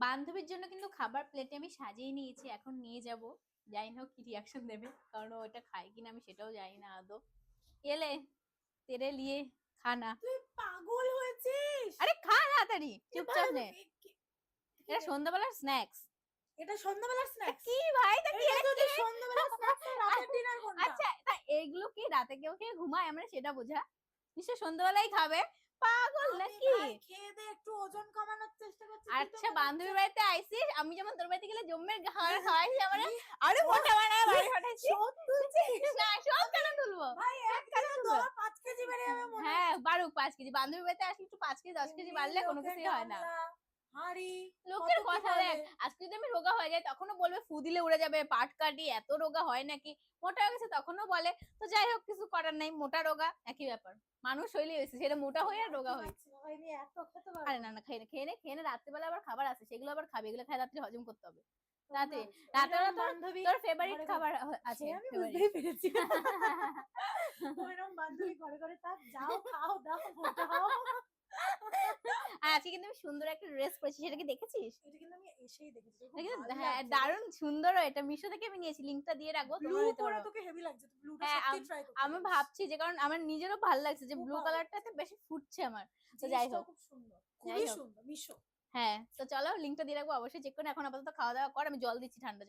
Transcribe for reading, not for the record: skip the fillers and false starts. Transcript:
বান্ধবীর জন্য কিন্তু খাবার প্লেটে আমি সাজিয়ে নিয়েছি, এখন নিয়ে যাব। জানি না ও কি রিয়াকশন দেবে, কারণ ও এটা খায় কিনা আমি সেটাও জানি না আদৌ। এলে তেরে লিয়ে খানা। তুই পাগল হয়েছিস? আরে খা তাড়াতাড়ি, চুপচাপ নে। এটা সন্ধ্যাবেলার স্ন্যাক্স। এটা সন্ধ্যাবেলার স্ন্যাক্স? কি ভাই, তা কি এটা যদি সন্ধ্যাবেলার স্ন্যাক্স হয়, রাতের ডিনার কোনটা? আচ্ছা, তা এইগুলো কি রাতে কেউ খেয়ে ঘুমায়, আমরা সেটা বোঝা। নিশ্চয় সন্ধ্যাবেলায় খাবে, পাগল নাকি? ভাই খেয়ে দে, একটু ওজন কমানোর চেষ্টা করছি। আচ্ছা, বান্ধবীর বাড়িতে আইসিস, আমি যেমন তোর বাড়িতে গেলে জম্মের খাওয়াইছি আমার, আরে মোটা বানায় বাড়ি পাঠাইছি। সব তুলছিস? না, সব কেন তুলবো ভাই 1 কিলো ধর 5 কেজি বেড়ে যাবে মনে হয়। হ্যাঁ, বাড়ুক 5 কেজি। বান্ধবীর বাড়িতে আসলে একটু 5 কেজি 10 কেজি বাড়লে কোনো কিছুই হয় না। হাড়ি লোকের কথা দেখ, আজকে যদি আমি রোগা হয়ে যাই তখনও বলবে ফু দিলে উড়ে যাবে, পাট কাটি, এত রোগা হয় নাকি। মোটা হয়ে গেছে তখনও বলে। তো যাই হোক, কিছু করার নাই, মোটা রোগা একই ব্যাপার। মানুষ হইলে হয়েছে, সেটা মোটা হয়ে আর রোগা হয়েছে। আরে না না, খেয়ে নে রাত্রিবেলা আবার খাবার আছে, সেগুলো আবার খাবে, এগুলো খাই রাত্রি হজম করতে হবে। রাতে রাতেবেলা তোর ফেভারিট খাবার আছে। আমি বুঝতেই পেরেছি। ওইরকম বান্ধবী ঘরে ঘরে থাক, যাও খাও দাও মোটা হও। আজকে কিন্তু আমি সুন্দর একটা ড্রেস পরেছি, সেটা কি দেখেছিস? এটা কিন্তু আমি এসেই দেখেছি। হ্যাঁ, দারুণ সুন্দর। এটা মিশো থেকে আমি নিয়েছি, লিংকটা দিয়ে রাখবো, তোমরা নিতে পারো। তোকে হেভি লাগছে, তুই ব্লুটা হ্যাঁ, সত্যি ট্রাই করতে। আমি ভাবছি যে, কারণ আমার নিজেরও ভালো লাগছে যে ব্লু কালারটাতে বেশি ফুটছে আমার। তো যাই হোক, খুব সুন্দর, খুবই সুন্দর মিশো। হ্যাঁ, তো চলো লিংকটা দিয়ে রাখবো, অবশ্যই চেক করুন। এখন আপাতত খাওয়া দাওয়া কর, আমি জল দিচ্ছি, ঠান্ডা জল।